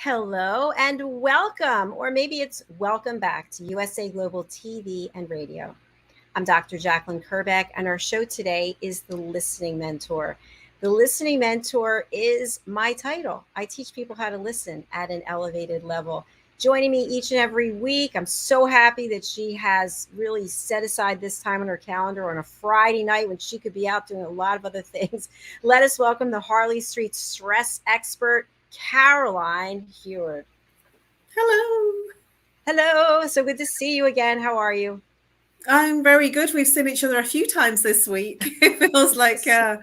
Hello and welcome, or maybe it's welcome back to USA Global TV and Radio. I'm Dr. JACALYN KERBECK, and our show today is The Listening Mentor. The Listening Mentor is my title. I teach people how to listen at an elevated level. Joining me each and every week, I'm so happy that she has really set aside this time on her calendar on a Friday night when she could be out doing a lot of other things. Let us welcome the Harley Street stress expert, Caroline Heward. Hello. Hello. So good to see you again. How are you? I'm very good. We've seen each other a few times this week. It feels like, I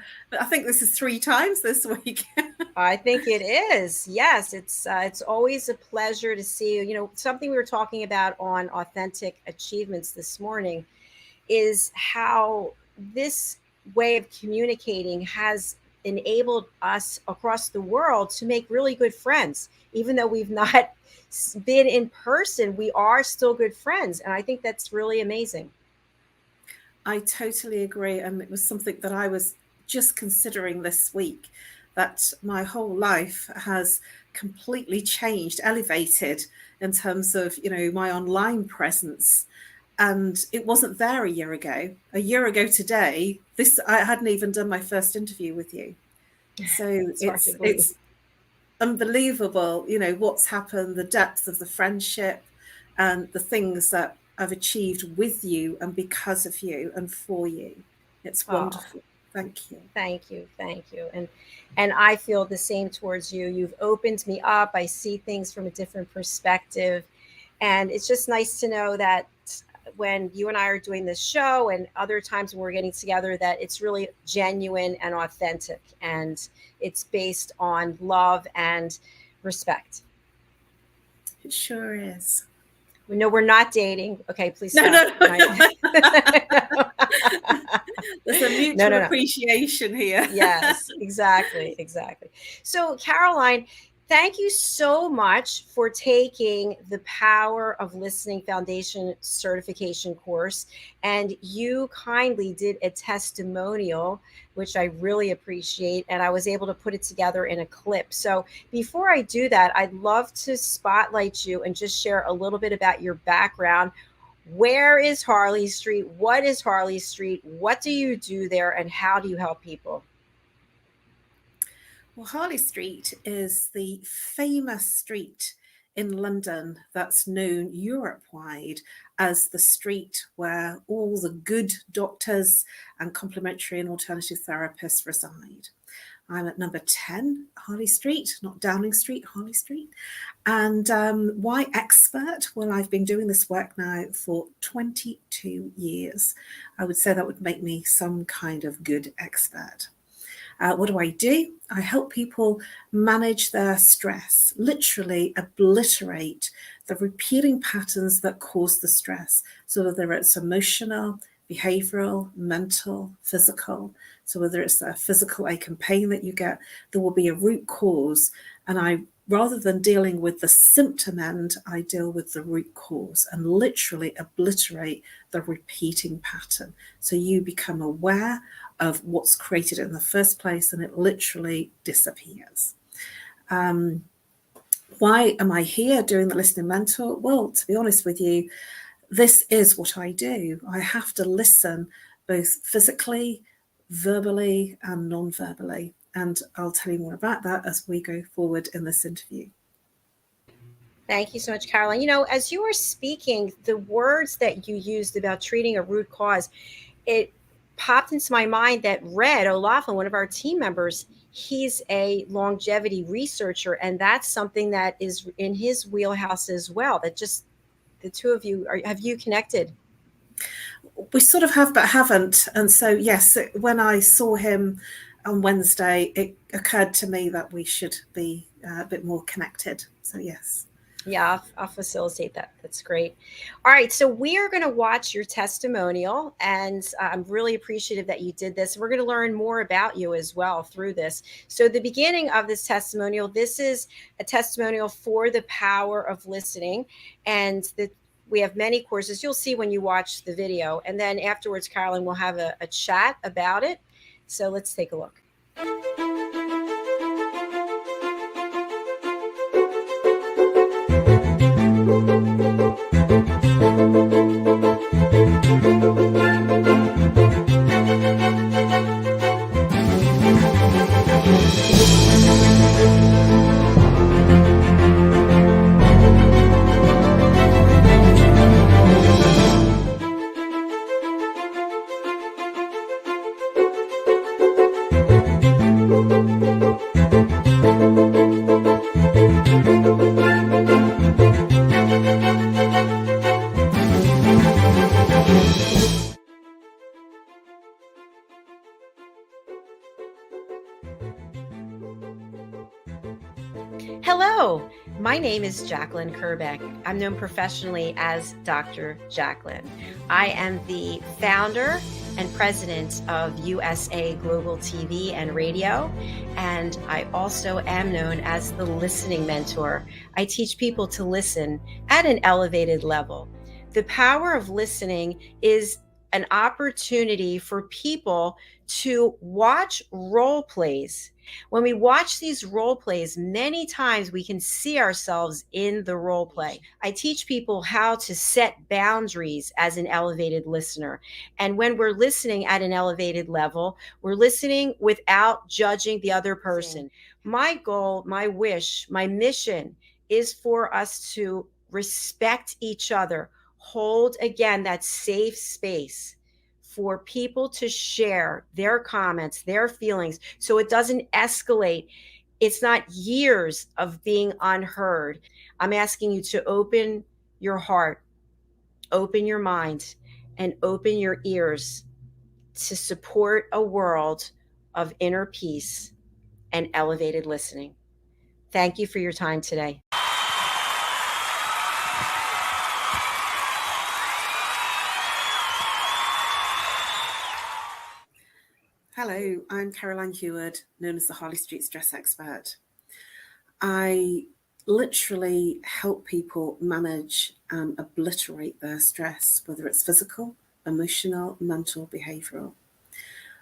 think this is 3 times this week. I think it is. Yes, it's always a pleasure to see you. You know, something we were talking about on authentic achievements this morning is how this way of communicating has enabled us across the world to make really good friends. Even though we've not been in person, we are still good friends. And I think that's really amazing. I totally agree. And it was something that I was just considering this week, that my whole life has completely changed, elevated in terms of, my online presence. And it wasn't there a year ago. A year ago today, I hadn't even done my first interview with you. So it's unbelievable, what's happened, the depth of the friendship and the things that I've achieved with you and because of you and for you. It's wonderful. Thank you. Thank you. Thank you. And I feel the same towards you. You've opened me up. I see things from a different perspective. And it's just nice to know that when you and I are doing this show and other times when we're getting together, that it's really genuine and authentic, and it's based on love and respect. It sure is. No, we're not dating. Okay, please stop. No. There's a mutual appreciation here. Yes, exactly. So, Caroline, thank you so much for taking the Power of Listening Foundation certification course. And you kindly did a testimonial, which I really appreciate. And I was able to put it together in a clip. So before I do that, I'd love to spotlight you and just share a little bit about your background. Where is Harley Street? What is Harley Street? What do you do there? And how do you help people? Well, Harley Street is the famous street in London that's known Europe-wide as the street where all the good doctors and complementary and alternative therapists reside. I'm at number 10 Harley Street, not Downing Street, Harley Street. And why expert? Well, I've been doing this work now for 22 years. I would say that would make me some kind of good expert. What do? I help people manage their stress, literally obliterate the repeating patterns that cause the stress. So whether it's emotional, behavioral, mental, physical. So whether it's a physical ache and pain that you get, there will be a root cause. And rather than dealing with the symptom end, I deal with the root cause and literally obliterate the repeating pattern. So you become aware of what's created in the first place and it literally disappears. Why am I here doing the Listening Mentor? Well, to be honest with you, this is what I do. I have to listen both physically, verbally, and non-verbally. And I'll tell you more about that as we go forward in this interview. Thank you so much, Caroline. You know, as you were speaking, the words that you used about treating a root cause, it popped into my mind that Red O'Laughlin, one of our team members, he's a longevity researcher, and that's something that is in his wheelhouse as well. That just the two of you have you connected? We sort of have, but haven't. And so, yes, when I saw him on Wednesday, it occurred to me that we should be a bit more connected. So, yes. Yeah, I'll facilitate that. That's great. All right. So we are going to watch your testimonial, and I'm really appreciative that you did this. We're going to learn more about you as well through this. So the beginning of this testimonial, this is a testimonial for the power of listening. And we have many courses. You'll see when you watch the video. And then afterwards, Caroline, we'll have a chat about it. So let's take a look. Hello, my name is JACALYN KERBECK. I'm known professionally as Dr. JACALYN. I am the founder and president of USA Global TV and Radio, and I also am known as the listening mentor. I teach people to listen at an elevated level. The power of listening is an opportunity for people to watch role plays. When we watch these role plays, many times we can see ourselves in the role play. I teach people how to set boundaries as an elevated listener. And when we're listening at an elevated level, we're listening without judging the other person. My goal, my wish, my mission is for us to respect each other, hold again that safe space for people to share their comments, their feelings, so it doesn't escalate. It's not years of being unheard. I'm asking you to open your heart, open your mind, and open your ears to support a world of inner peace and elevated listening. Thank you for your time today. Hello, I'm Caroline Heward, known as the Harley Street Stress Expert. I literally help people manage and obliterate their stress, whether it's physical, emotional, mental, behavioral.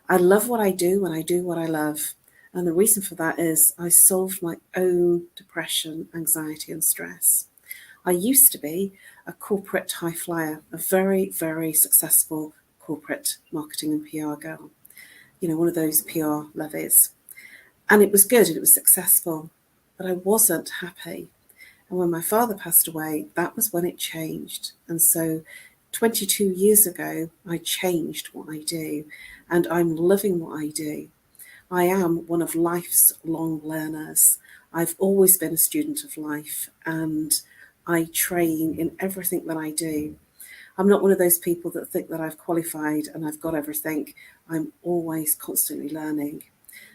I love what I do and I do what I love. And the reason for that is I solved my own depression, anxiety, and stress. I used to be a corporate high flyer, a very, very successful corporate marketing and PR girl. You know, one of those PR levies. And it was good and it was successful, but I wasn't happy. And when my father passed away, that was when it changed. And so 22 years ago, I changed what I do, and I'm living what I do. I am one of life's long learners. I've always been a student of life, and I train in everything that I do. I'm not one of those people that think that I've qualified and I've got everything. I'm always constantly learning.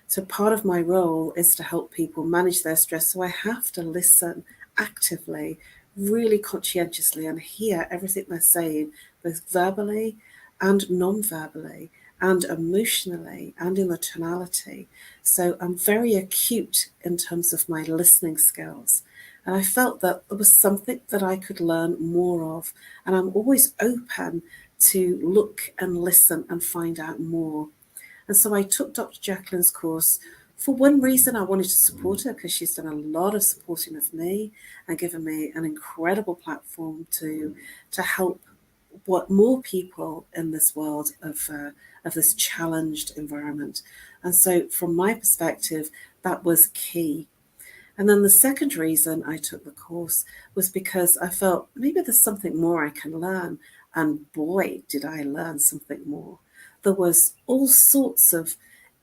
So part of my role is to help people manage their stress. So I have to listen actively, really conscientiously, and hear everything they're saying, both verbally and non-verbally, and emotionally, and in the tonality. So I'm very acute in terms of my listening skills. And I felt that there was something that I could learn more of. And I'm always open to look and listen and find out more. And so I took Dr. JACALYN's course. For one reason, I wanted to support her because she's done a lot of supporting of me and given me an incredible platform to help what more people in this world of this challenged environment. And so from my perspective, that was key. And then the second reason I took the course was because I felt maybe there's something more I can learn. And boy, did I learn something more. There was all sorts of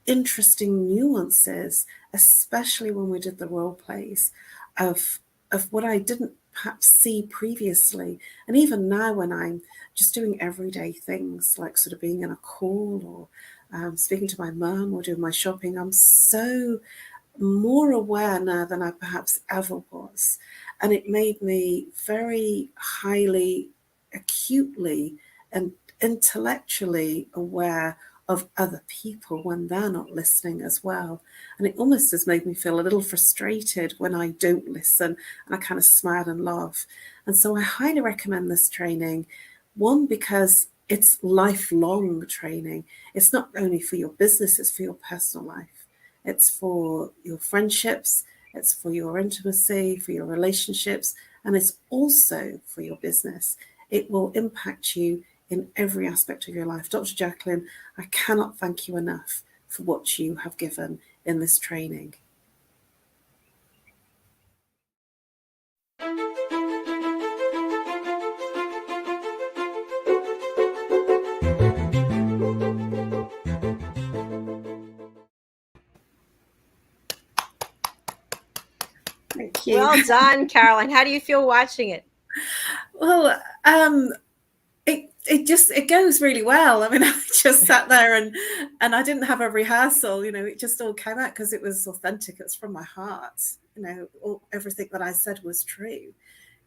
interesting nuances, especially when we did the role plays, of what I didn't perhaps see previously. And even now when I'm just doing everyday things like sort of being in a call or speaking to my mum or doing my shopping, I'm so more aware now than I perhaps ever was. And it made me very highly, acutely and intellectually aware of other people when they're not listening as well. And it almost has made me feel a little frustrated when I don't listen, and I kind of smile and laugh. And so I highly recommend this training. One, because it's lifelong training. It's not only for your business, it's for your personal life. It's for your friendships, it's for your intimacy, for your relationships, and it's also for your business. It will impact you in every aspect of your life. Dr. JACALYN, I cannot thank you enough for what you have given in this training. Thank you. Well done, Caroline. How do you feel watching it? Well, it goes really well. I mean, I just sat there and I didn't have a rehearsal, you know, it just all came out because it was authentic. It's from my heart, you know, everything that I said was true.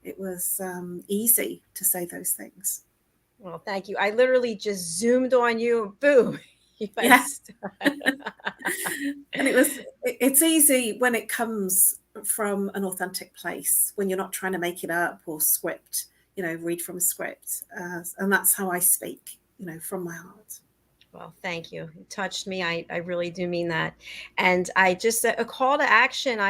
It was easy to say those things. Well, thank you. I literally just zoomed on you and boom. Yeah. And it's easy when it comes from an authentic place, when you're not trying to make it up or script, you know, read from a script. And that's how I speak, you know, from my heart. Well, thank you. It touched me. I really do mean that. And I just, a call to action.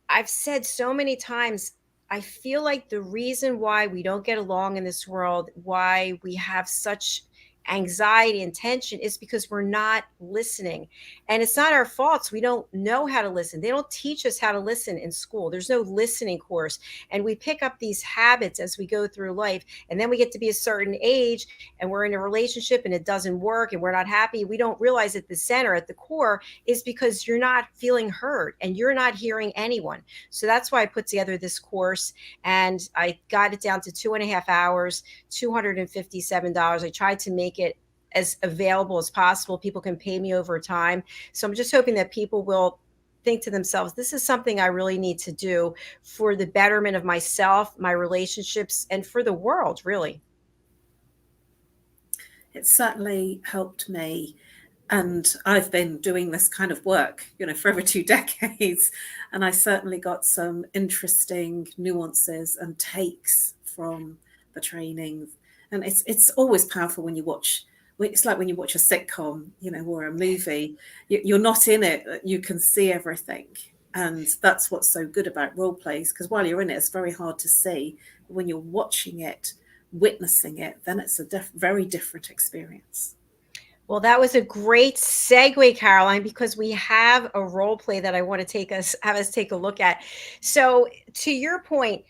I've said so many times, I feel like the reason why we don't get along in this world, why we have such anxiety and tension, is because we're not listening. And it's not our faults. We don't know how to listen. They don't teach us how to listen in school. There's no listening course. And we pick up these habits as we go through life. And then we get to be a certain age and we're in a relationship and it doesn't work and we're not happy. We don't realize at the center, at the core, is because you're not feeling heard and you're not hearing anyone. So that's why I put together this course, and I got it down to 2.5 hours, $257. I tried to make it as available as possible. People can pay me over time. So I'm just hoping that people will think to themselves, this is something I really need to do for the betterment of myself, my relationships, and for the world, really. It certainly helped me. And I've been doing this kind of work, you know, for over 2 decades. And I certainly got some interesting nuances and takes from the training. And it's always powerful when you watch. It's like when you watch a sitcom, you know, or a movie. You're not in it. You can see everything. And that's what's so good about role plays, because while you're in it, it's very hard to see. But when you're watching it, witnessing it, then it's a very different experience. Well, that was a great segue, Caroline, because we have a role play that I want to have us take a look at. So to your point,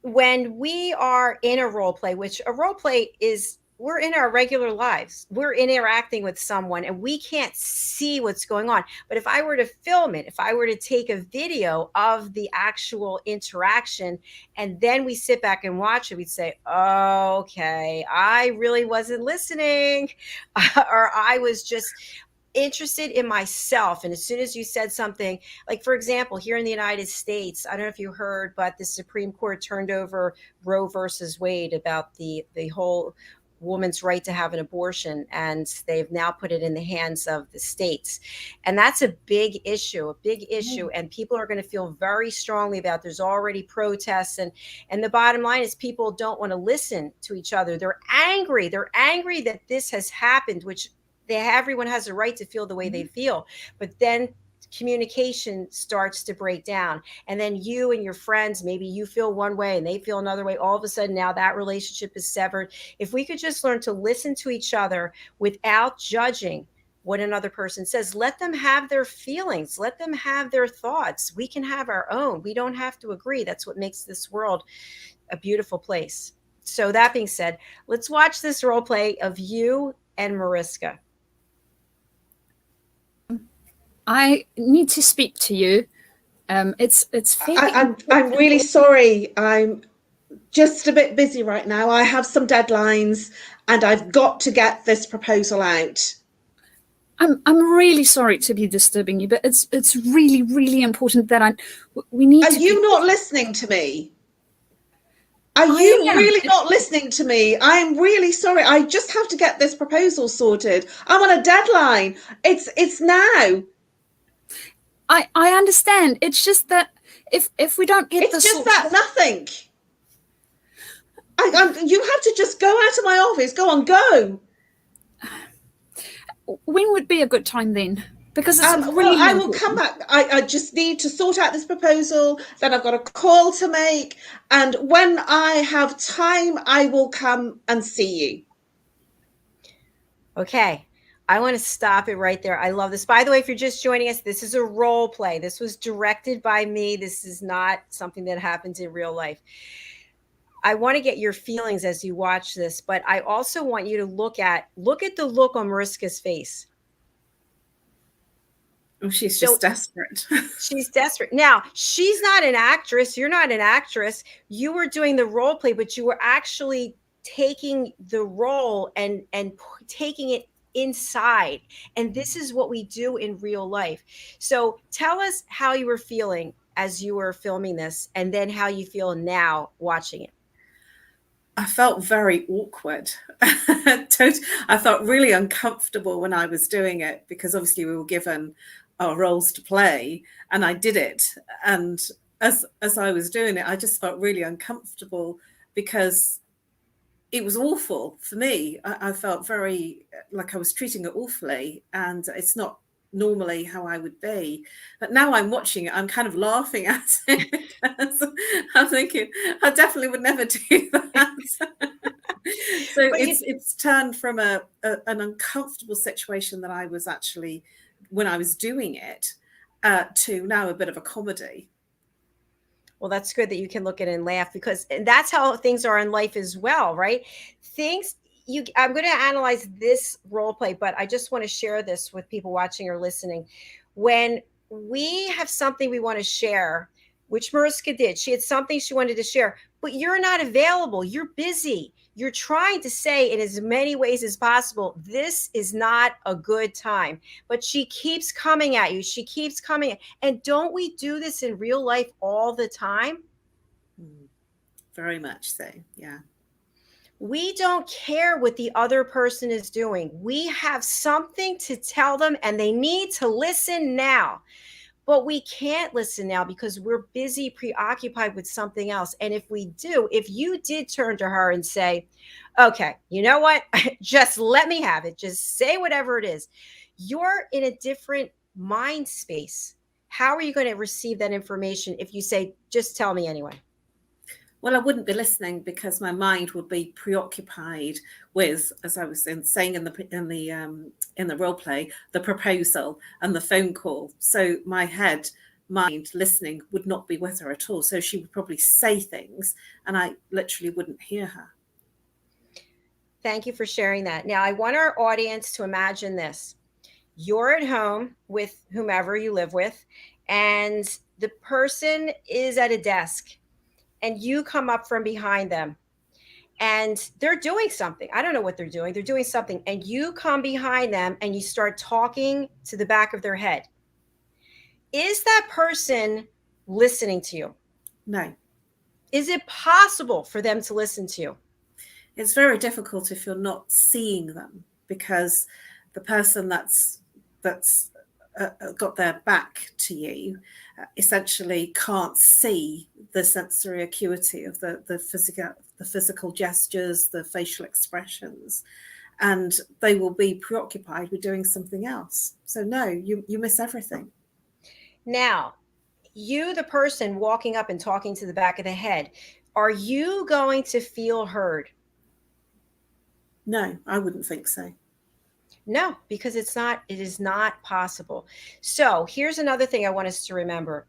when we are in a role play, which a role play is, we're in our regular lives, we're interacting with someone and we can't see what's going on. But if I were to film it, if I were to take a video of the actual interaction and then we sit back and watch it, we'd say, oh, okay, I really wasn't listening, or I was just interested in myself. And as soon as you said something, like, for example, here in the United States, I don't know if you heard, but the Supreme Court turned over Roe versus Wade about the whole woman's right to have an abortion, and they've now put it in the hands of the states. And that's a big issue, and people are going to feel very strongly about. There's already protests, and the bottom line is people don't want to listen to each other. They're angry that this has happened, which everyone has a right to feel the way they feel. But then communication starts to break down, and then you and your friends, maybe you feel one way and they feel another way. All of a sudden now that relationship is severed. If we could just learn to listen to each other without judging what another person says, let them have their feelings, let them have their thoughts. We can have our own. We don't have to agree. That's what makes this world a beautiful place. So that being said, let's watch this role play of you and Mariska. I need to speak to you. It's I'm really sorry. I'm just a bit busy right now. I have some deadlines and I've got to get this proposal out. I'm really sorry to be disturbing you, but it's really, really important that we need to. Are you not listening to me? Are you really not listening to me? I'm really sorry. I just have to get this proposal sorted. I'm on a deadline. It's now. I understand. It's just that if we don't get it's just that nothing. You have to just go out of my office. Go on, go. When would be a good time then? Because it's really well, I will come back. I just need to sort out this proposal. Then I've got a call to make, and when I have time, I will come and see you. Okay. I want to stop it right there. I love this. By the way, if you're just joining us, this is a role play. This was directed by me. This is not something that happens in real life. I want to get your feelings as you watch this, but I also want you to look at the look on Mariska's face. Oh, she's just desperate. She's desperate. Now, she's not an actress. You're not an actress. You were doing the role play, but you were actually taking the role and taking it inside. And this is what we do in real life. So tell us how you were feeling as you were filming this, and then how you feel now watching it. I felt very awkward. I felt really uncomfortable when I was doing it, because obviously we were given our roles to play, and I did it. And as I was doing it, I just felt really uncomfortable because it was awful for me. I felt very like I was treating it awfully, and it's not normally how I would be. But now I'm watching it, I'm kind of laughing at it because I'm thinking I definitely would never do that. So it's turned from an uncomfortable situation that I was actually when I was doing it to now a bit of a comedy. Well, that's good that you can look at it and laugh, because and that's how things are in life as well, right? I'm going to analyze this role play, but I just want to share this with people watching or listening. When we have something we want to share, which Mariska did, she had something she wanted to share, but you're not available. You're busy. You're trying to say in as many ways as possible, this is not a good time, but she keeps coming at you. She keeps coming. And don't we do this in real life all the time? Very much so, yeah. We don't care what the other person is doing. We have something to tell them and they need to listen now. But we can't listen now because we're busy, preoccupied with something else. And if you did turn to her and say, okay, you know what? Just let me have it. Just say whatever it is. You're in a different mind space. How are you going to receive that information if you say, just tell me anyway? Well, I wouldn't be listening because my mind would be preoccupied with, as I was saying in the role play, the proposal and the phone call. So my mind listening would not be with her at all. So she would probably say things and I literally wouldn't hear her. Thank you for sharing that. Now, I want our audience to imagine this. You're at home with whomever you live with, and the person is at a desk. And you come up from behind them and they're doing something. I don't know what they're doing. They're doing something. And you come behind them and you start talking to the back of their head. Is that person listening to you? No. Is it possible for them to listen to you? It's very difficult if you're not seeing them, because the person that's got their back to you essentially can't see the sensory acuity of the physical gestures, the facial expressions, and they will be preoccupied with doing something else. So no, you miss everything. Now, you, the person walking up and talking to the back of the head, are you going to feel heard? No, I wouldn't think so. No, because it is not possible. So here's another thing I want us to remember.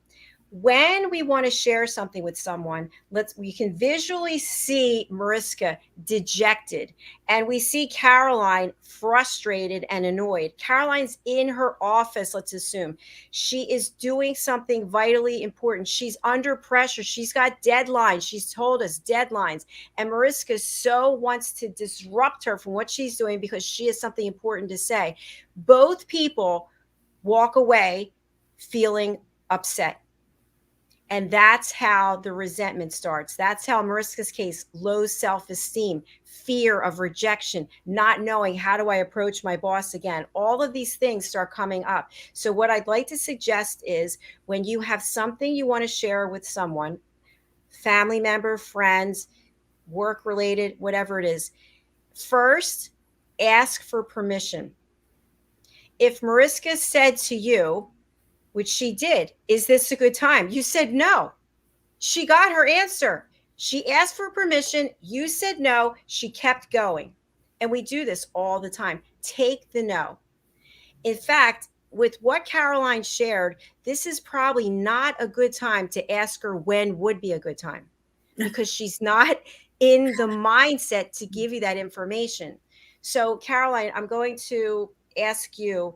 When we want to share something with someone, we can visually see Mariska dejected, and we see Caroline frustrated and annoyed. Caroline's in her office, let's assume. She is doing something vitally important. She's under pressure. She's got deadlines. She's told us deadlines. And Mariska so wants to disrupt her from what she's doing because she has something important to say. Both people walk away feeling upset. And that's how the resentment starts. That's how Mariska's case, low self-esteem, fear of rejection, not knowing how do I approach my boss again. All of these things start coming up. So what I'd like to suggest is when you have something you want to share with someone, family member, friends, work related, whatever it is, first ask for permission. If Mariska said to you, which she did, is this a good time? You said no. She got her answer. She asked for permission. You said no. She kept going. And we do this all the time. Take the no. In fact, with what Caroline shared, this is probably not a good time to ask her when would be a good time, because she's not in the mindset to give you that information. So Caroline, I'm going to ask you,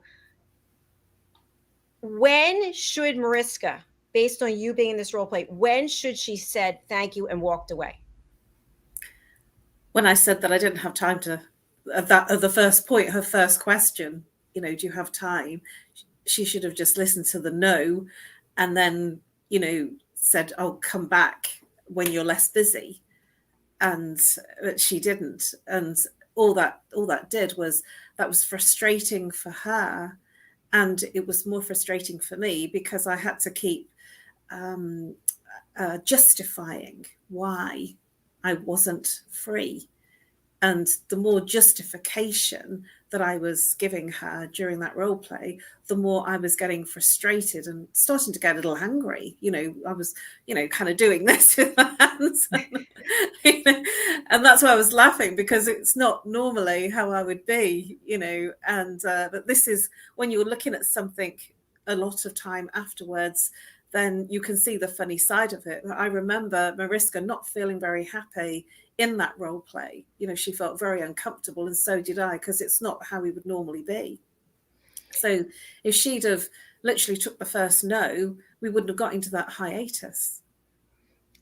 when should Mariska, based on you being in this role play, when should she said thank you and walked away? when I said that I didn't have time to, at the first point, her first question, you know, do you have time? She should have just listened to the no, and then, you know, said, "Oh, come back when you're less busy." And she didn't. And all that did was, that was frustrating for her, and it was more frustrating for me because I had to keep justifying why I wasn't free. And the more justification that I was giving her during that role play, the more I was getting frustrated and starting to get a little angry. You know, I was, you know, kind of doing this with my hands. And that's why I was laughing, because it's not normally how I would be, you know. And but this is when you're looking at something a lot of time afterwards, then you can see the funny side of it. I remember Mariska not feeling very happy in that role play. You know, she felt very uncomfortable, and so did I, because it's not how we would normally be. So if she'd have literally took the first no, we wouldn't have got into that hiatus.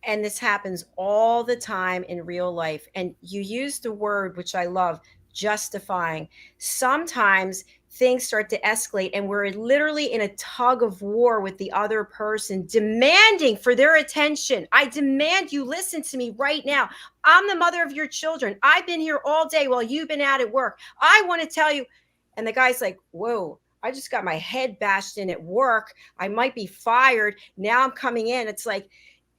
And this happens all the time in real life. And you use the word, which I love, justifying. Sometimes things start to escalate and we're literally in a tug of war with the other person, demanding for their attention. I demand you listen to me right now. I'm the mother of your children. I've been here all day while you've been out at work. I want to tell you. And the guy's like, whoa, I just got my head bashed in at work. I might be fired. Now I'm coming in. It's like,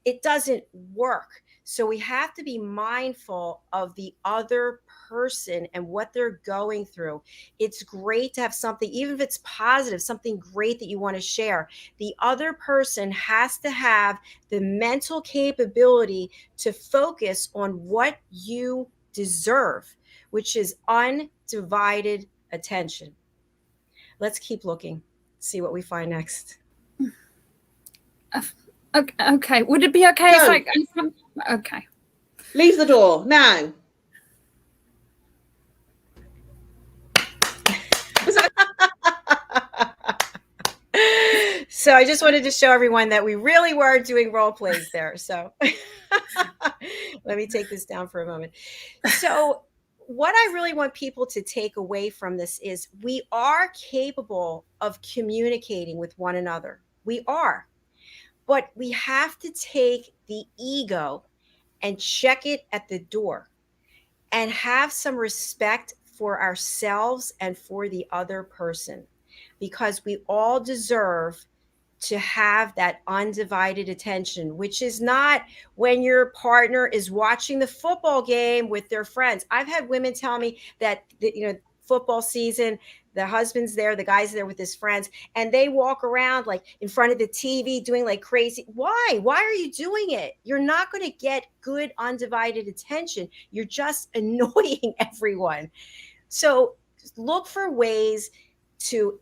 it doesn't work. So we have to be mindful of the other person and what they're going through. It's great to have something, even if it's positive, something great that you want to share. The other person has to have the mental capability to focus on what you deserve, which is undivided attention. Let's keep looking, see what we find next. Okay. Would it be okay if I? Okay. Leave the door now. So I just wanted to show everyone that we really were doing role plays there. So let me take this down for a moment. So what I really want people to take away from this is we are capable of communicating with one another. We are. But we have to take the ego and check it at the door and have some respect for ourselves and for the other person, because we all deserve to have that undivided attention, which is not when your partner is watching the football game with their friends. I've had women tell me that, you know, football season, the husband's there, the guy's there with his friends, and they walk around like in front of the TV doing like crazy. Why are you doing it? You're not going to get good undivided attention. You're just annoying everyone. So look for ways to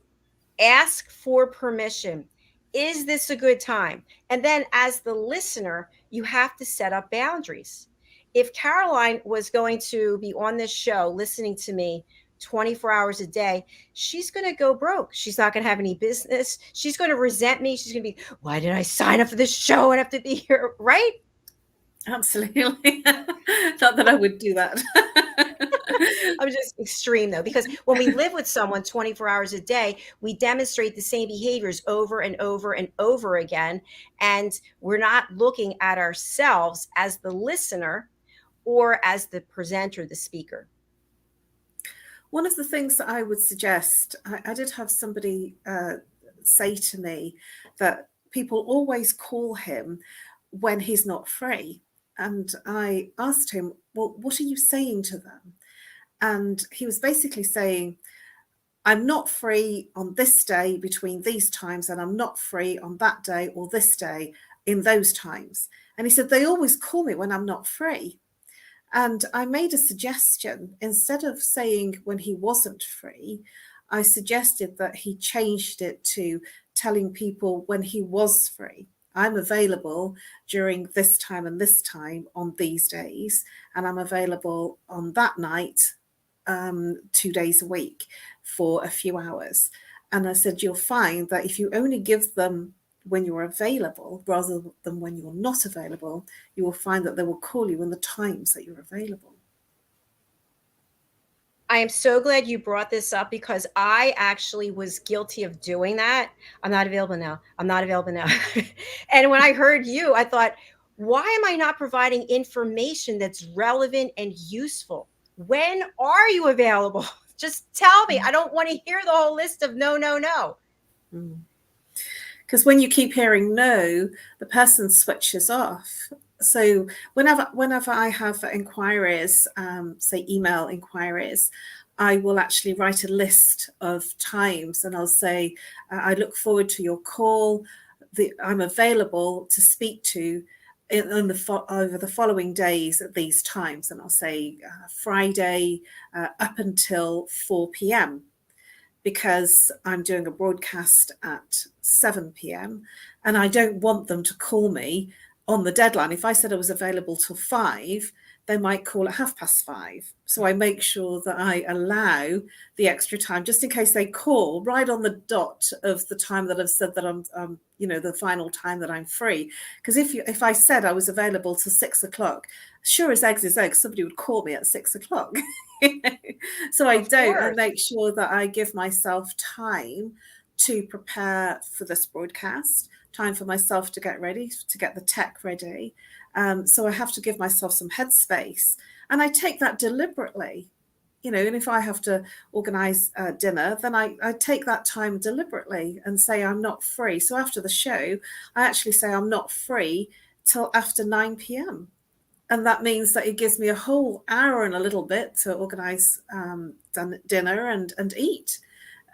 ask for permission. Is this a good time? And then as the listener, you have to set up boundaries. If Caroline was going to be on this show listening to me 24 hours a day, she's going to go broke. She's not going to have any business. She's going to resent me. She's going to be, why did I sign up for this show and have to be here? Right? Absolutely. Not that I would do that. I'm just extreme though, because when we live with someone 24 hours a day, we demonstrate the same behaviors over and over and over again. And we're not looking at ourselves as the listener or as the presenter, the speaker. One of the things that I would suggest, I did have somebody say to me that people always call him when he's not free. And I asked him, well, what are you saying to them? And he was basically saying, I'm not free on this day between these times, and I'm not free on that day or this day in those times. And he said, they always call me when I'm not free. And I made a suggestion. Instead of saying when he wasn't free, I suggested that he changed it to telling people when he was free. I'm available during this time and this time on these days, and I'm available on that night 2 days a week for a few hours. And I said, you'll find that if you only give them when you're available rather than when you're not available, you will find that they will call you in the times that you're available. I am so glad you brought this up because I actually was guilty of doing that. I'm not available now. I'm not available now. And when I heard you, I thought, why am I not providing information that's relevant and useful? When are you available? Just tell me. I don't want to hear the whole list of no, no, no. Because when you keep hearing no, the person switches off. So whenever I have inquiries, say email inquiries, I will actually write a list of times and I'll say, I look forward to your call. I'm available to speak to over the following days at these times. And I'll say Friday up until 4 p.m. because I'm doing a broadcast at 7 p.m. and I don't want them to call me on the deadline. If I said I was available till 5, they might call at 5:30. So I make sure that I allow the extra time just in case they call right on the dot of the time that I've said that I'm the final time that I'm free. Because if I said I was available till 6 o'clock, sure as eggs is eggs, somebody would call me at 6 o'clock. So I don't. I make sure that I give myself time to prepare for this broadcast, time for myself to get ready, to get the tech ready. So I have to give myself some headspace, and I take that deliberately. And if I have to organize dinner, then I take that time deliberately and say I'm not free. So after the show, I actually say I'm not free till after 9 p.m. And that means that it gives me a whole hour and a little bit to organize dinner and eat.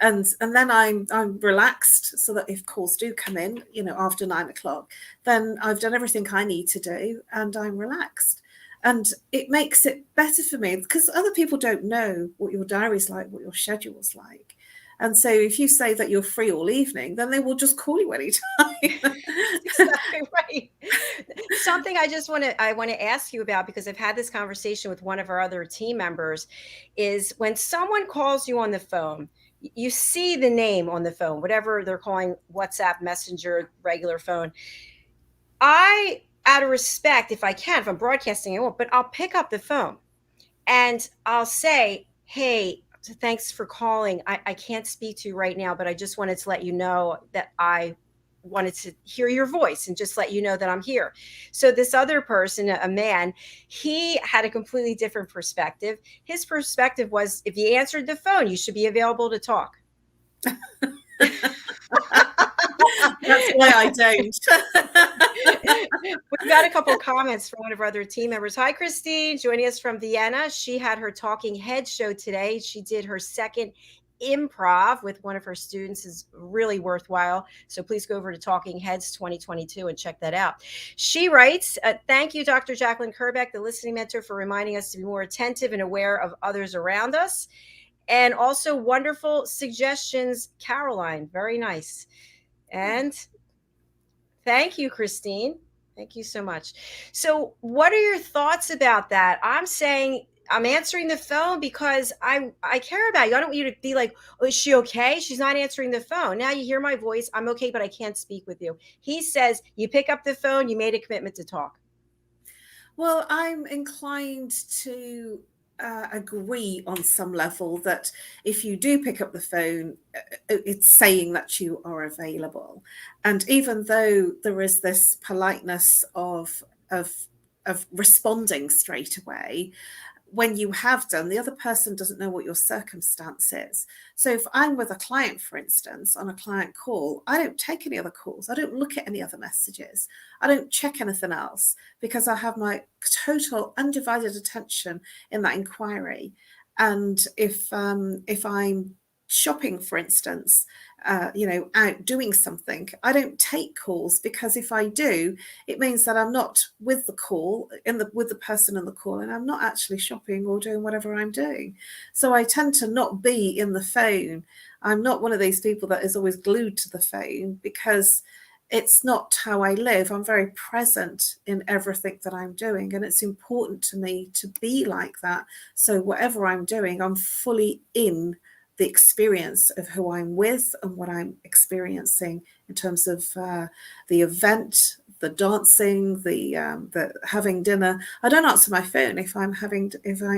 And then I'm relaxed so that if calls do come in, after 9 o'clock, then I've done everything I need to do and I'm relaxed. And it makes it better for me because other people don't know what your diary's like, what your schedule's like. And so if you say that you're free all evening, then they will just call you anytime. Exactly right. Something I want to ask you about, because I've had this conversation with one of our other team members, is when someone calls you on the phone, you see the name on the phone, whatever they're calling, WhatsApp, Messenger, regular phone. Out of respect, if I'm broadcasting, I won't, but I'll pick up the phone and I'll say, hey, thanks for calling. I can't speak to you right now, but I just wanted to let you know that I wanted to hear your voice and just let you know that I'm here. So this other person, a man, he had a completely different perspective. His perspective was, if you answered the phone, you should be available to talk. That's why I don't. We've got a couple of comments from one of our other team members. Hi, Christine, joining us from Vienna. She had her Talking Head show today. She did her second improv with one of her students. Is really worthwhile. So please go over to Talking Heads 2022 and check that out. She writes, thank you, Dr. JACALYN KERBECK, the listening mentor, for reminding us to be more attentive and aware of others around us. And also wonderful suggestions, Caroline. Very nice. And thank you, Christine. Thank you so much. So what are your thoughts about that? I'm saying I'm answering the phone because I care about you. I don't want you to be like, oh, is she okay? She's not answering the phone. Now you hear my voice. I'm okay, but I can't speak with you. He says, you pick up the phone, you made a commitment to talk. Well, I'm inclined to agree on some level that if you do pick up the phone, it's saying that you are available. And even though there is this politeness of responding straight away, when you have done, the other person doesn't know what your circumstance is. So if I'm with a client, for instance, on a client call, I don't take any other calls. I don't look at any other messages. I don't check anything else because I have my total undivided attention in that inquiry. And if I'm shopping, for instance, out doing something, I don't take calls, because if I do, it means that I'm not with the call, with the person in the call, and I'm not actually shopping or doing whatever I'm doing. So I tend to not be in the phone. I'm not one of these people that is always glued to the phone, because it's not how I live. I'm very present in everything that I'm doing, and it's important to me to be like that. So whatever I'm doing, I'm fully in the experience of who I'm with and what I'm experiencing in terms of the event, the dancing, the having dinner. I don't answer my phone if I'm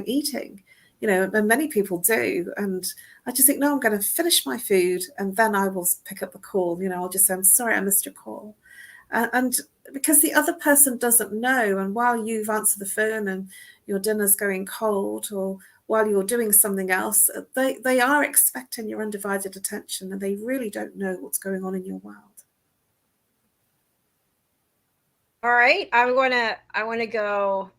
eating. you know, and many people do. And I just think, no, I'm going to finish my food and then I will pick up the call. You know, I'll just say, I'm sorry, I missed your call. And because the other person doesn't know, and while you've answered the phone and your dinner's going cold, or while you're doing something else, they are expecting your undivided attention, and they really don't know what's going on in your world. All right, I want to go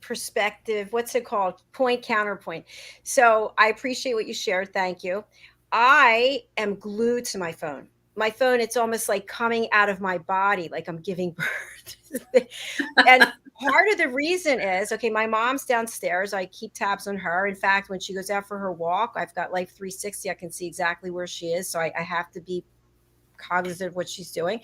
perspective. What's it called? Point counterpoint. So I appreciate what you shared. Thank you. I am glued to my phone. My phone, it's almost like coming out of my body, like I'm giving birth. And part of the reason is, okay, my mom's downstairs. I keep tabs on her. In fact, when she goes out for her walk, I've got Life 360. I can see exactly where she is. So I have to be cognizant of what she's doing.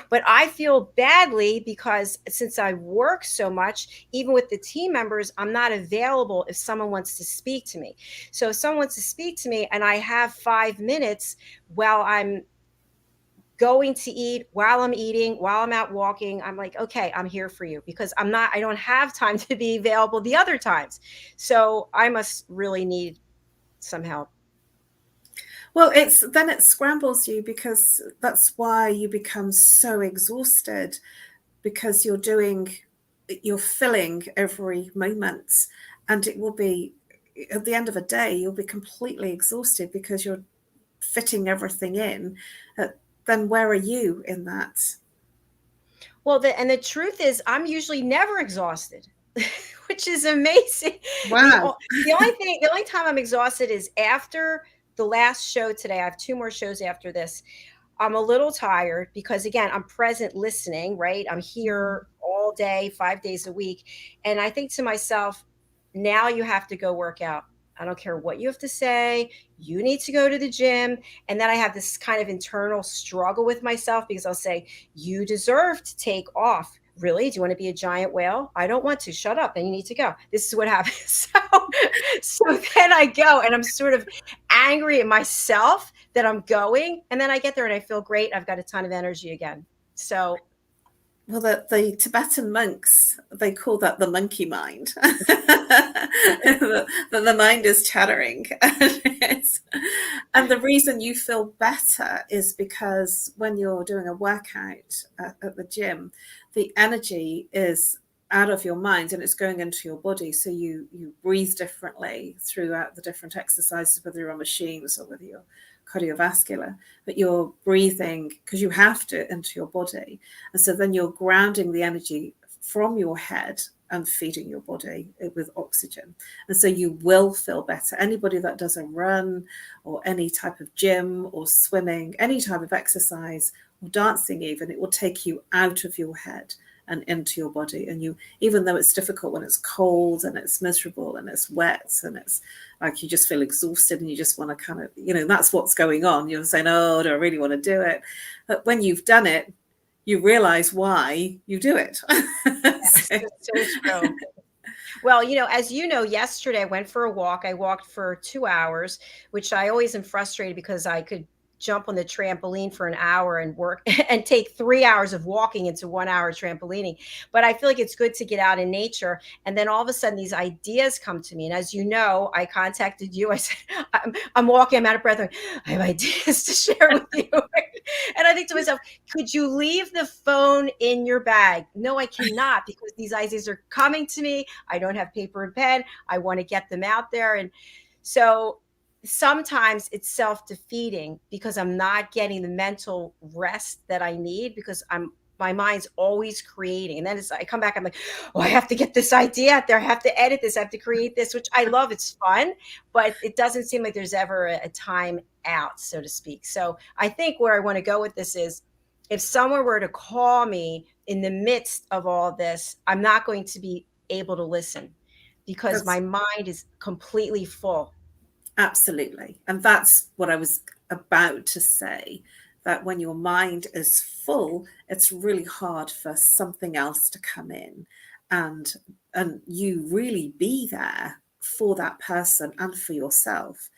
But I feel badly because since I work so much, even with the team members, I'm not available if someone wants to speak to me. So if someone wants to speak to me and I have 5 minutes while I'm going to eat, while I'm eating, while I'm out walking, I'm like, okay, I'm here for you, because I don't have time to be available the other times. So I must really need some help. Well, then it scrambles you, because that's why you become so exhausted, because you're filling every moment, and it will be at the end of a day, you'll be completely exhausted because you're fitting everything in. Then where are you in that? Well, the truth is, I'm usually never exhausted, which is amazing. Wow. The only time I'm exhausted is after the last show today. I have 2 more shows after this. I'm a little tired because, again, I'm present listening, right? I'm here all day, 5 days a week. And I think to myself, now you have to go work out. I don't care what you have to say. You need to go to the gym. And then I have this kind of internal struggle with myself, because I'll say, you deserve to take off. Really? Do you want to be a giant whale? I don't want to. Shut up. Then you need to go. This is what happens. So then I go, and I'm sort of angry at myself that I'm going. And then I get there and I feel great. I've got a ton of energy again. So. Well, the Tibetan monks, they call that the monkey mind. the mind is chattering. And the reason you feel better is because when you're doing a workout at the gym, the energy is out of your mind and it's going into your body. So you breathe differently throughout the different exercises, whether you're on machines or whether you're cardiovascular, but you're breathing, because you have to, into your body. And so then you're grounding the energy from your head and feeding your body with oxygen. And so you will feel better. Anybody that does a run or any type of gym or swimming, any type of exercise or dancing even, it will take you out of your head and into your body. And you, even though it's difficult when it's cold and it's miserable and it's wet and it's like you just feel exhausted and you just want to kind of, you know, that's what's going on. You're saying, oh, do I really want to do it? But when you've done it, you realize why you do it. Yes, so true. Well, you know, as you know, yesterday I went for a walk. I walked for 2 hours, which I always am frustrated because I could jump on the trampoline for an hour and work and take 3 hours of walking into 1 hour trampolining. But I feel like it's good to get out in nature. And then all of a sudden these ideas come to me. And as you know, I contacted you. I said, I'm walking, I'm out of breath. I have ideas to share with you. And I think to myself, could you leave the phone in your bag? No, I cannot, because these ideas are coming to me. I don't have paper and pen. I want to get them out there. And so sometimes it's self-defeating because I'm not getting the mental rest that I need, because my mind's always creating. And then I come back, I'm like, oh, I have to get this idea out there. I have to edit this. I have to create this, which I love. It's fun, but it doesn't seem like there's ever a time out, so to speak. So I think where I want to go with this is, if someone were to call me in the midst of all this, I'm not going to be able to listen because my mind is completely full. Absolutely. And that's what I was about to say, that when your mind is full, it's really hard for something else to come in and you really be there for that person and for yourself.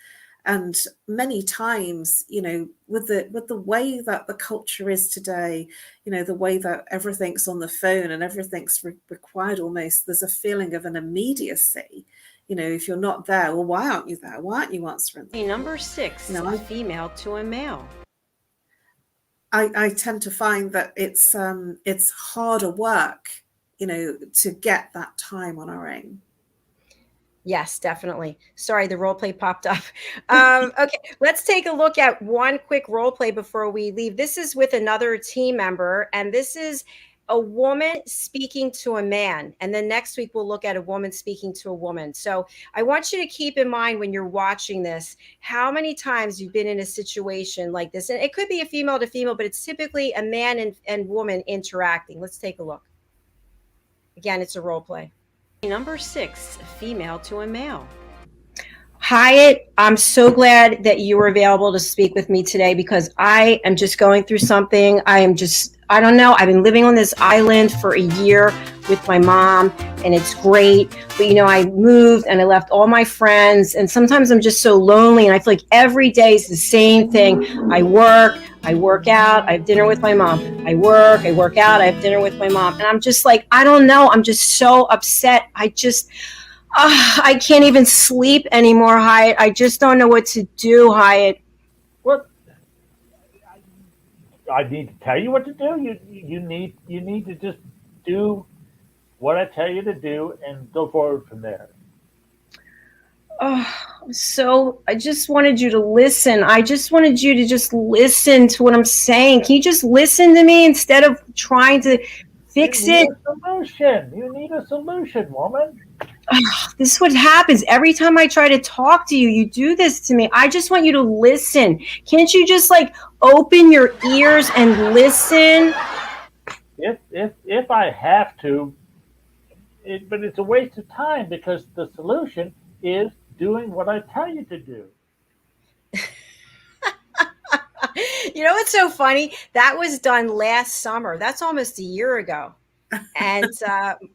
And many times, you know, with the way that the culture is today, you know, the way that everything's on the phone and everything's required almost, there's a feeling of an immediacy. If you're not there, well, why aren't you there? Why aren't you answering? Number 6, a female to a male. I tend to find that it's harder work, to get that time on our own. Yes, definitely. Sorry, the role play popped up. Okay, let's take a look at one quick role play before we leave. This is with another team member, and this is a woman speaking to a man. And then next week, we'll look at a woman speaking to a woman. So I want you to keep in mind when you're watching this, how many times you've been in a situation like this. And it could be a female to female, but it's typically a man and woman interacting. Let's take a look. Again, it's a role play. Number 6, female to a male. Hyatt, I'm so glad that you were available to speak with me today, because I am just going through something. I don't know. I've been living on this island for a year with my mom, and it's great. But, I moved and I left all my friends, and sometimes I'm just so lonely, and I feel like every day is the same thing. I work out, I have dinner with my mom. I work out, I have dinner with my mom. And I'm just like, I don't know. I'm just so upset. I can't even sleep anymore, Hyatt. I just don't know what to do, Hyatt. What? I need to tell you what to do. You need to just do what I tell you to do and go forward from there. So I just wanted you to listen. I just wanted you to just listen to what I'm saying. Can you just listen to me instead of trying to fix it? You need a solution, woman. This is what happens every time I try to talk to you. You do this to me. I just want you to listen. Can't you just open your ears and listen? If I have to, but it's a waste of time, because the solution is doing what I tell you to do. What's so funny? That was done last summer. That's almost a year ago. And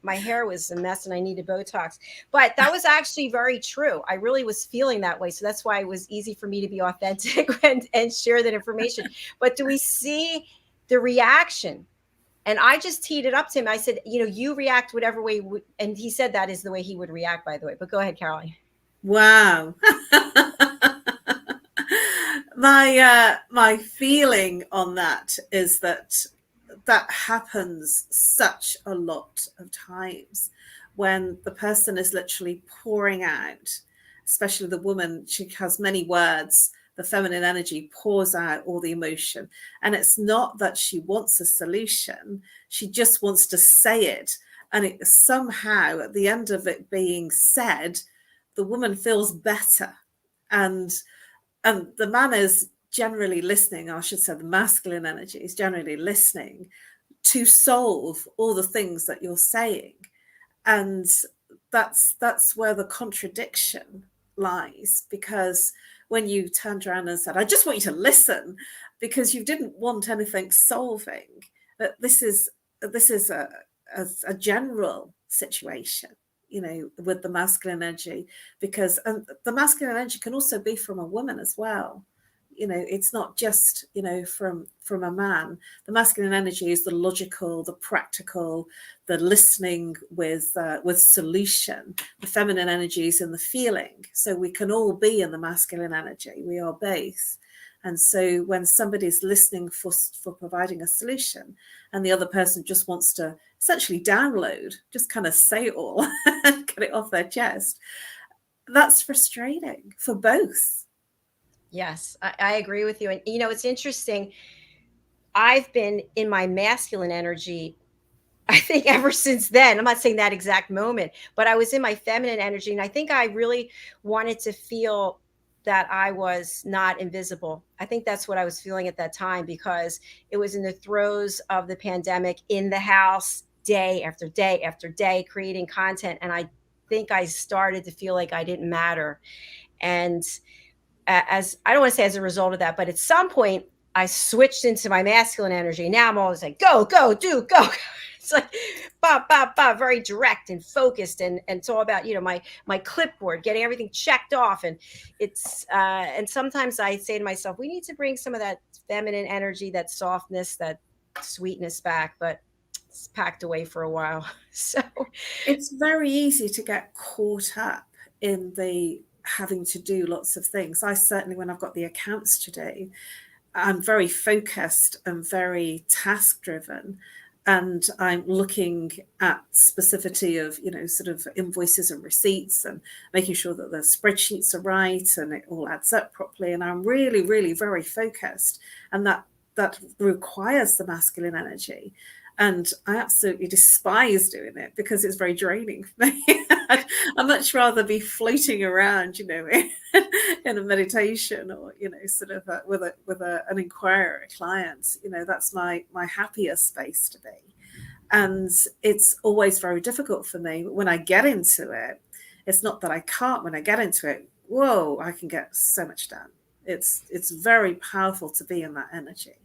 my hair was a mess and I needed Botox. But that was actually very true. I really was feeling that way. So that's why it was easy for me to be authentic and share that information. But do we see the reaction? And I just teed it up to him. I said, you react whatever way. And he said that is the way he would react, by the way. But go ahead, Caroline. Wow. My feeling on that is that happens such a lot of times when the person is literally pouring out, especially the woman. She has many words. The feminine energy pours out all the emotion. And it's not that she wants a solution. She just wants to say it. And it somehow, at the end of it being said, the woman feels better. And the man is generally listening, or I should say the masculine energy is generally listening to solve all the things that you're saying. And that's where the contradiction lies, because when you turned around and said, I just want you to listen, because you didn't want anything solving, that this is a general situation, with the masculine energy, because the masculine energy can also be from a woman as well. It's not just, from a man. The masculine energy is the logical, the practical, the listening with solution. The feminine energy is in the feeling. So we can all be in the masculine energy. We are both. And so when somebody's listening for providing a solution, and the other person just wants to essentially download, just kind of say it all and get it off their chest, that's frustrating for both. Yes, I agree with you. And, it's interesting. I've been in my masculine energy, I think, ever since then. I'm not saying that exact moment, but I was in my feminine energy. And I think I really wanted to feel that I was not invisible. I think that's what I was feeling at that time, because it was in the throes of the pandemic, in the house, day after day after day, creating content. And I think I started to feel like I didn't matter. And as I don't want to say as a result of that, but at some point I switched into my masculine energy. Now I'm always like, go, do, go. It's like, very direct and focused. And it's all about, my clipboard, getting everything checked off. And it's, and sometimes I say to myself, we need to bring some of that feminine energy, that softness, that sweetness back, but it's packed away for a while. So it's very easy to get caught up in the having to do lots of things. I certainly, when I've got the accounts to do, I'm very focused and very task driven. And I'm looking at specificity of, sort of invoices and receipts and making sure that the spreadsheets are right and it all adds up properly. And I'm really, really very focused. And that requires the masculine energy. And I absolutely despise doing it because it's very draining for me. I'd much rather be floating around, in a meditation or, sort of with an inquirer, a client. That's my happier space to be. And it's always very difficult for me. But when I get into it, it's not that I can't. When I get into it, whoa, I can get so much done. It's very powerful to be in that energy,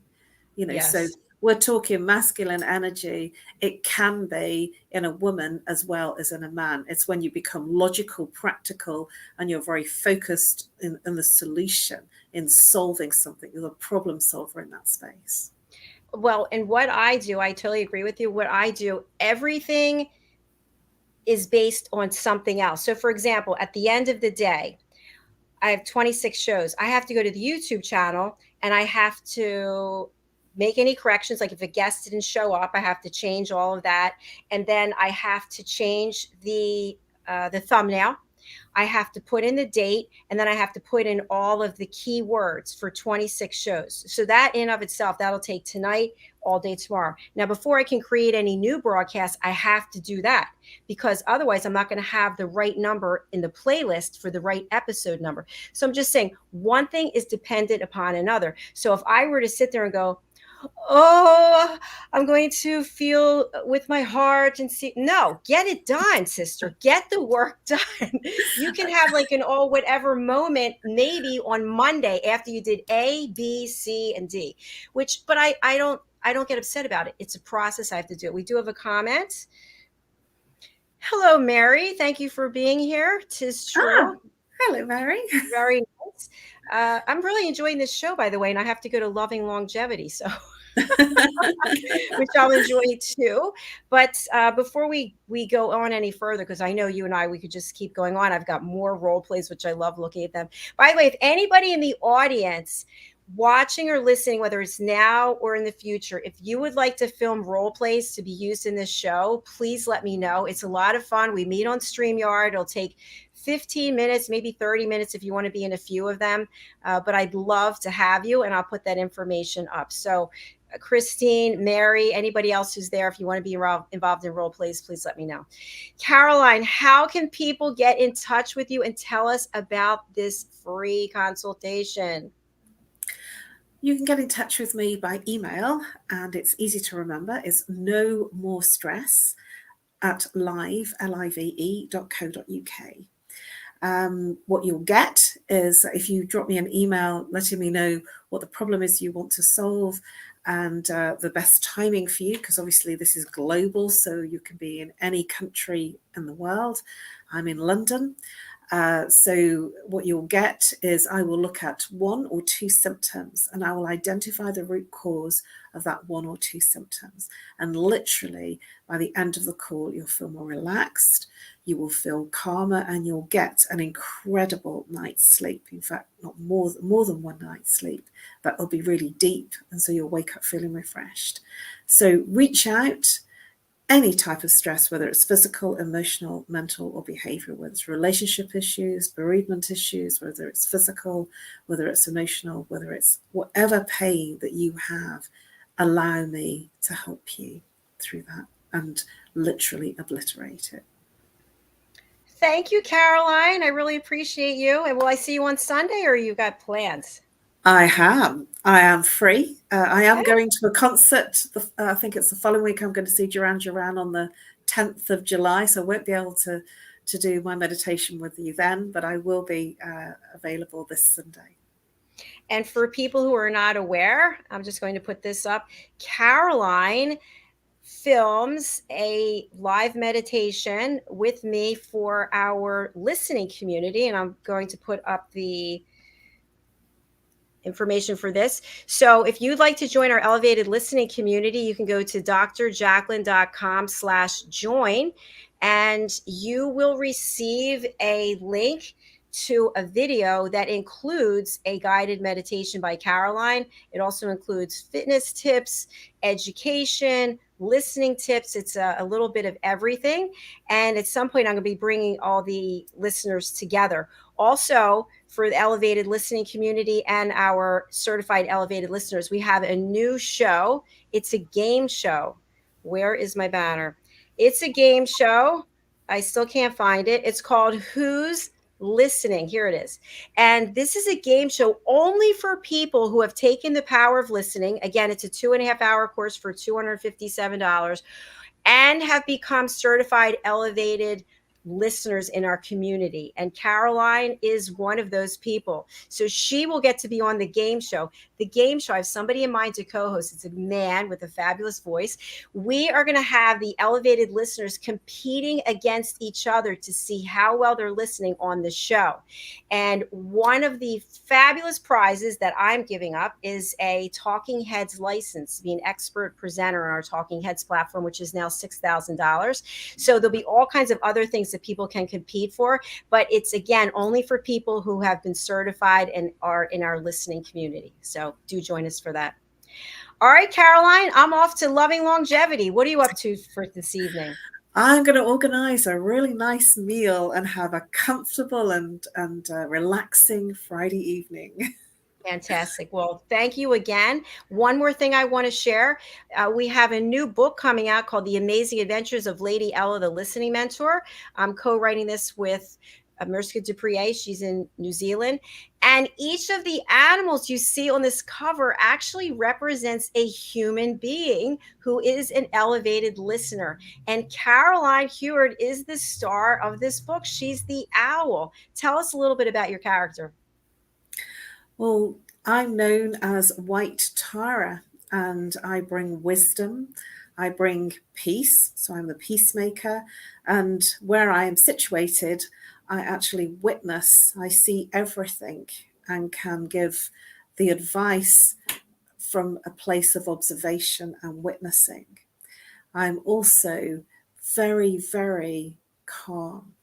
Yes. So we're talking masculine energy. It can be in a woman as well as in a man. It's when you become logical, practical, and you're very focused in the solution, in solving something. You're a problem solver in that space. Well, and what I do, I totally agree with you. What I do, everything is based on something else. So, for example, at the end of the day, I have 26 shows. I have to go to the YouTube channel and I have to make any corrections. Like if a guest didn't show up, I have to change all of that. And then I have to change the thumbnail. I have to put in the date, and then I have to put in all of the keywords for 26 shows. So that in of itself, that'll take tonight, all day tomorrow. Now, before I can create any new broadcasts, I have to do that because otherwise I'm not going to have the right number in the playlist for the right episode number. So I'm just saying one thing is dependent upon another. So if I were to sit there and go, oh, I'm going to feel with my heart and see. No, get it done, sister. Get the work done. You can have like an all whatever moment maybe on Monday after you did A, B, C, and D, but I don't get upset about it. It's a process I have to do. We do have a comment. Hello, Mary. Thank you for being here. 'Tis true. Oh, hello, Mary. Very nice. I'm really enjoying this show, by the way, and I have to go to Loving Longevity, so which I'll enjoy too. But before we go on any further, because I know you and we could just keep going on. I've got more role plays, which I love looking at them. By the way, if anybody in the audience watching or listening, whether it's now or in the future, if you would like to film role plays to be used in this show, please let me know. It's a lot of fun. We meet on StreamYard. It'll take 15 minutes, maybe 30 minutes if you want to be in a few of them. But I'd love to have you, and I'll put that information up. So Christine, Mary, anybody else who's there, if you want to be involved in role plays, please let me know. Caroline, how can people get in touch with you and tell us about this free consultation? You can get in touch with me by email, and it's easy to remember. It's NoMoreStress at live.co.uk. What you'll get is if you drop me an email letting me know what the problem is you want to solve and the best timing for you, because obviously this is global, so you can be in any country in the world. I'm in London. So what you'll get is I will look at one or two symptoms and I will identify the root cause of that one or two symptoms. And literally by the end of the call, you'll feel more relaxed, you will feel calmer, and you'll get an incredible night's sleep. In fact, not more than one night's sleep, but it'll be really deep. And so you'll wake up feeling refreshed. So reach out. Any type of stress, whether it's physical, emotional, mental, or behavioral, whether it's relationship issues, bereavement issues, whether it's physical, whether it's emotional, whether it's whatever pain that you have, allow me to help you through that and literally obliterate it. Thank you, Caroline. I really appreciate you. And will I see you on Sunday, or you got plans? I am free. I am going to a concert. I think it's the following week. I'm going to see Duran Duran on the 10th of July. So I won't be able to do my meditation with you then, but I will be available this Sunday. And for people who are not aware, I'm just going to put this up. Caroline films a live meditation with me for our listening community. And I'm going to put up the information for this. So if you'd like to join our elevated listening community, you can go to drjacalyn.com/join. and you will receive a link to a video that includes a guided meditation by Caroline. It also includes fitness tips, education, listening tips. It's a little bit of everything. And at some point, I'm going to be bringing all the listeners together. Also, for the elevated listening community and our certified elevated listeners, we have a new show. It's a game show. Where is my banner? It's a game show. I still can't find it. It's called Who's Listening. Here it is. And this is a game show only for people who have taken the power of listening. Again, it's a 2.5-hour course for $257 and have become certified elevated listeners in our community. And Caroline is one of those people. So she will get to be on the game show. The game show, I have somebody in mind to co-host. It's a man with a fabulous voice. We are going to have the elevated listeners competing against each other to see how well they're listening on the show. And one of the fabulous prizes that I'm giving up is a Talking Heads license to be an expert presenter on our Talking Heads platform, which is now $6,000. So there'll be all kinds of other things that people can compete for, but it's, again, only for people who have been certified and are in our listening community. So do join us for that. All right, Caroline, I'm off to Loving Longevity. What are you up to for this evening? I'm going to organize a really nice meal and have a comfortable and relaxing Friday evening. Fantastic. Well, thank you again. One more thing I want to share. We have a new book coming out called The Amazing Adventures of Lady Ella, the Listening Mentor. I'm co-writing this with Mariska Dupree. She's in New Zealand. And each of the animals you see on this cover actually represents a human being who is an elevated listener. And Caroline Heward is the star of this book. She's the owl. Tell us a little bit about your character. Well, I'm known as White Tara, and I bring wisdom. I bring peace, so I'm the peacemaker. And where I am situated, I actually witness. I see everything and can give the advice from a place of observation and witnessing. I'm also very, very calm,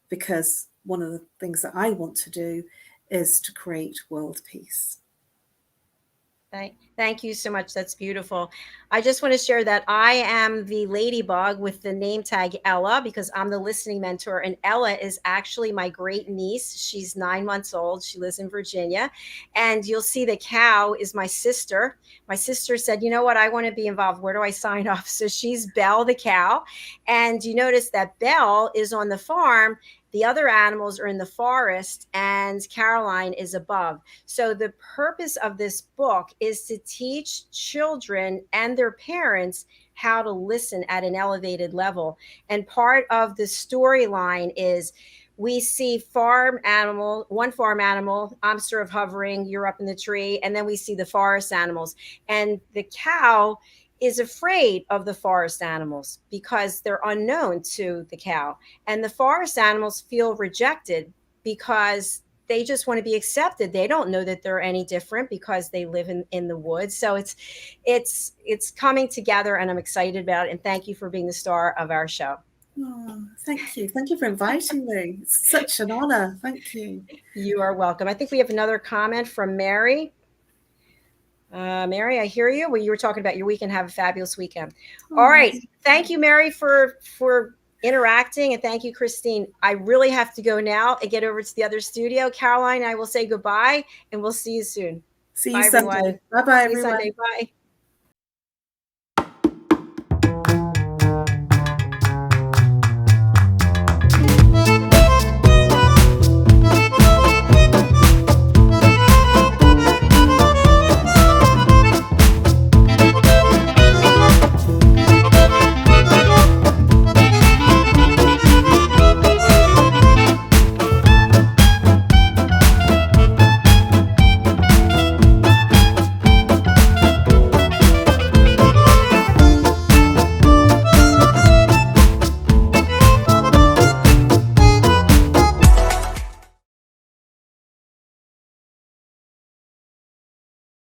because one of the things that I want to do is to create world peace. Thank you so much. That's beautiful. I just want to share that I am the ladybug with the name tag Ella, because I'm the listening mentor. And Ella is actually my great niece. She's 9 months old. She lives in Virginia. And you'll see the cow is my sister. My sister said, you know what? I want to be involved. Where do I sign up? So she's Belle the cow. And you notice that Belle is on the farm. The other animals are in the forest, and Caroline is above. So the purpose of this book is to teach children and their parents how to listen at an elevated level. And part of the storyline is we see one farm animal, I'm sort of hovering, you're up in the tree, and then we see the forest animals. And the cow is afraid of the forest animals because they're unknown to the cow. And the forest animals feel rejected because they just want to be accepted. They don't know that they're any different because they live in the woods. So it's coming together, and I'm excited about it. And thank you for being the star of our show. Oh, thank you. Thank you for inviting me. It's such an honor. Thank you. You are welcome. I think we have another comment from Mary. Mary, I hear you. Well, you were talking about your weekend. Have a fabulous weekend. All right. Thank you, Mary, for interacting. And thank you, Christine. I really have to go now and get over to the other studio. Caroline, I will say goodbye, and we'll see you soon. See you Sunday. Bye-bye, everyone. Bye.